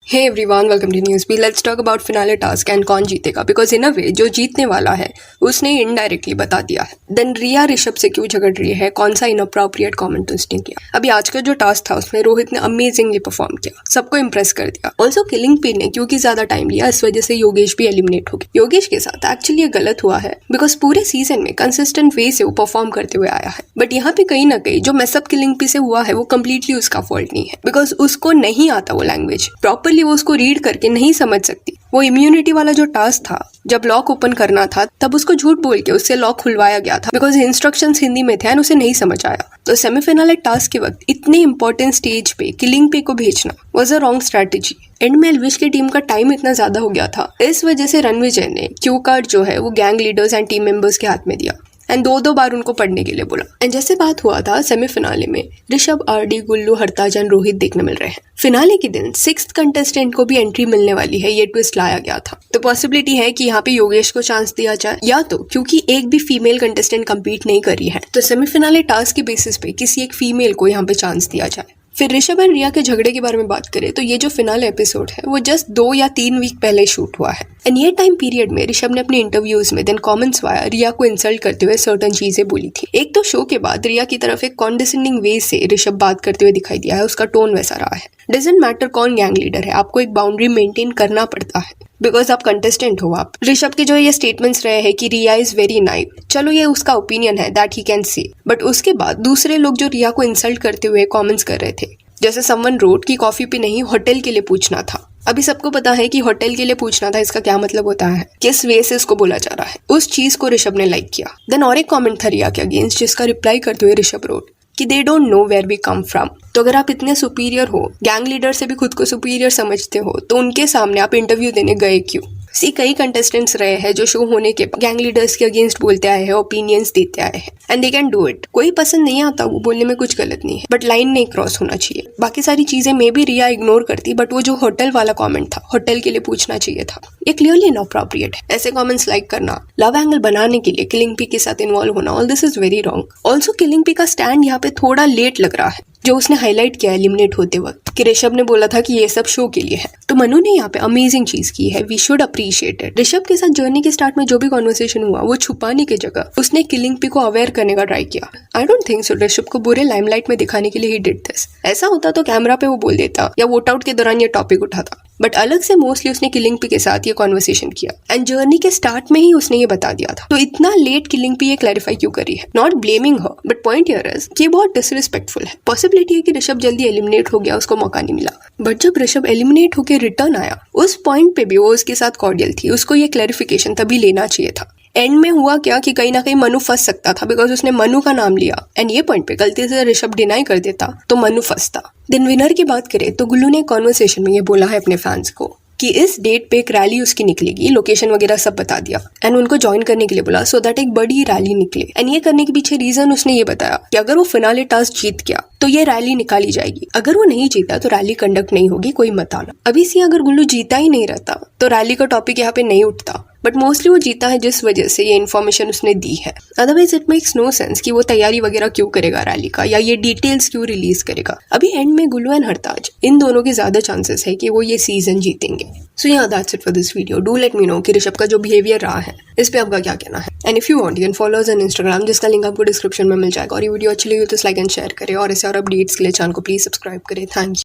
Hey everyone, welcome to news B. Let's talk about finale task and कौन जीतेगा, because in अ वे जो जीतने वाला है उसने इनडायरेक्टली बता दिया है। देन रिया ऋषभ से क्यों झगड़ रही है, कौन सा इनअप्रोप्रिएट कमेंट उसने किया। अभी आज का जो टास्क था उसमें रोहित ने अमेजिंगली परफॉर्म किया, सबको इंप्रेस कर दिया। ऑल्सो किलिंग पी ने क्योंकि ज्यादा टाइम लिया, इस वजह से योगेश भी एलिमिनेट हो गया। योगेश के साथ एक्चुअली ये गलत हुआ है, बिकॉज पूरे सीजन में कंसिस्टेंट वे से वो परफॉर्म करते हुए आया है। बट यहाँ पे कहीं ना कहीं जो मैसअप किलिंग पी से हुआ है वो कम्प्लीटली उसका फॉल्ट नहीं है, बिकॉज उसको नहीं आता वो लैंग्वेज प्रॉपरली, वो उसको रीड करके नहीं समझ सकती। वो इम्यूनिटी वाला जो टास्क था, जब लॉक ओपन करना था तब उसको झूठ बोल के उससे लॉक खुलवाया गया था, बिकॉज इंस्ट्रक्शंस हिंदी में थे एंड उसे नहीं समझ आया। तो सेमीफाइनल टास्क के वक्त इतने इंपॉर्टेंट स्टेज पे किलिंग पे को भेजना was a wrong strategy. And में एलविश की टीम का टाइम इतना ज्यादा हो गया था, इस वजह से रणविजय ने क्यू कार्ड जो है वो gang leaders and team members के हाथ में दिया एंड दो बार उनको पढ़ने के लिए बोला। एंड जैसे बात हुआ था सेमीफिनाले में ऋषभ, आरडी, गुल्लू, हरताज एंड रोहित देखने मिल रहे हैं। फिनाले के दिन 6th कंटेस्टेंट को भी एंट्री मिलने वाली है, ये ट्विस्ट लाया गया था। तो पॉसिबिलिटी है कि यहाँ पे योगेश को चांस दिया जाए, या तो क्योंकि एक भी फीमेल कंटेस्टेंट कम्पीट नहीं कर रही है तो सेमीफिनाले टास्क के बेसिस पे किसी एक फीमेल को यहाँ पे चांस दिया जाए। फिर ऋषभ एंड रिया के झगड़े के बारे में बात करें तो ये जो फिनाले एपिसोड है वो जस्ट 2 या 3 वीक पहले शूट हुआ है। एंड ये टाइम पीरियड में ऋषभ ने अपने इंटरव्यूज में देन कमेंट्स वाया रिया को इंसल्ट करते हुए सर्टेन चीजें बोली थी। एक तो शो के बाद रिया की तरफ एक कॉन्डिसेंडिंग वे से ऋषभ बात करते हुए दिखाई दिया है, उसका टोन वैसा रहा है। डजंट मैटर कौन गैंग लीडर है, आपको एक बाउंड्री मेंटेन करना पड़ता है, बिकॉज आप कंटेस्टेंट हो। आप ऋषभ के जो ये स्टेटमेंट्स रहे हैं कि रिया इज वेरी नाइव, चलो ये उसका ओपिनियन है, that he can say, but उसके बाद दूसरे लोग जो रिया को इंसल्ट करते हुए कॉमेंट्स कर रहे थे, जैसे समवन रोड की कॉफी पे नहीं होटल के लिए पूछना था। अभी सबको पता है कि होटल के लिए पूछना था इसका क्या मतलब होता है, किस वे से इसको बोला जा रहा है। उस चीज को ऋषभ ने लाइक किया। देन और एक कमेंट था रिया के अगेंस्ट, जिसका रिप्लाई करते हुए ऋषभ रोड कि they don't know where we come from. तो अगर आप इतने सुपीरियर हो, गैंग लीडर से भी खुद को सुपीरियर समझते हो, तो उनके सामने आप इंटरव्यू देने गए क्यों। कई कंटेस्टेंट्स रहे हैं जो शो होने के गैंग लीडर्स के अगेंस्ट बोलते आए हैं, ओपिनियंस देते आए हैं, and they can do it. कोई पसंद नहीं आता, वो बोलने में कुछ गलत नहीं है, बट लाइन नहीं क्रॉस होना चाहिए। बाकी सारी चीजें मे भी रिया इग्नोर करती, बट वो जो होटल वाला कमेंट था, होटल के लिए पूछना चाहिए था, ये क्लियरली इनअप्रोप्रिएट है। ऐसे कमेंट्स लाइक करना, लव एंगल बनाने के लिए किलिंग पी के साथ इन्वॉल्व होना, all this is very wrong. Also killing P का स्टैंड यहाँ पे थोड़ा लेट लग रहा है, जो उसने हाईलाइट किया एलिमिनेट होते वक्त कि ऋषभ ने बोला था कि ये सब शो के लिए है। तो मनु ने यहाँ पे अमेजिंग चीज की है, we should appreciate it. Rishabh के साथ जर्नी के स्टार्ट में जो भी कॉन्वर्सेशन हुआ वो छुपाने की जगह उसने किलिंग पी को अवेयर करने का ट्राई किया। I don't think so Rishabh को बुरे लाइमलाइट में दिखाने के लिए ही डिड दिस। ऐसा होता तो कैमरा पे वो बोल देता या वोट आउट के दौरान ये टॉपिक उठाता, बट अलग से मोस्टली उसने किलिंग पी के साथ ये कॉन्वर्सेशन किया एंड जर्नी के स्टार्ट में ही उसने ये बता दिया था। तो इतना लेट किलिंग पी ये क्लैरिफाई क्यों करी है? Not blaming her, but point here is कि बहुत डिसरिस्पेक्टफुल है। पॉसिबिलिटी है कि ऋषभ जल्दी एलिमिनेट हो गया, उसको मौका नहीं मिला, बट जब ऋषभ एलिमिनेट होकर रिटर्न आया उस पॉइंट पे भी वो उसके साथ कॉर्डियल थी, उसको ये क्लैरिफिकेशन तभी लेना चाहिए था। एंड में हुआ क्या कि कहीं ना कहीं मनु फंस सकता था, बिकॉज उसने मनु का नाम लिया एंड ये पॉइंट पे गलती से ऋषभ डिनाई कर देता तो मनु फंसता। देन विनर की बात करें तो गुल्लू ने कॉन्वर्सेशन में ये बोला है अपने फैंस को कि इस डेट पे एक रैली उसकी निकलेगी, लोकेशन वगैरह सब बता दिया एंड उनको ज्वाइन करने के लिए बोला, सो दैट एक बड़ी रैली निकले। एंड ये करने के पीछे रीजन उसने ये बताया कि अगर वो फिनाले टास्क जीत गया तो ये रैली निकाली जाएगी, अगर वो नहीं जीता तो रैली कंडक्ट नहीं होगी, कोई मत आना। अभी से अगर गुल्लू जीता ही नहीं रहता तो रैली का टॉपिक यहाँ पे नहीं उठता, बट मोस्टली वो जीता है जिस वजह से ये इन्फॉर्मेशन उसने दी है। Otherwise it makes no sense कि वो तैयारी वगैरह क्यों करेगा रैली का, या ये डिटेल्स क्यों रिलीज करेगा। अभी एंड में गुल्लू एंड हरताज इन दोनों के ज्यादा चांसेस है कि वो ये सीजन जीतेंगे। सो या that's it for this video. Do let me know कि ऋषभ का जो बिहेवियर रहा है इस पे आपका क्या कहना है। And if you want you can follow us on Instagram, जिसका लिंक आपको डिस्क्रिप्शन में मिल जाएगा। और ये वीडियो अच्छी लगी तो लाइक एंड शेयर करें, और ऐसे और अपडेट्स के लिए चैनल को प्लीज सब्सक्राइब करें। Thank you.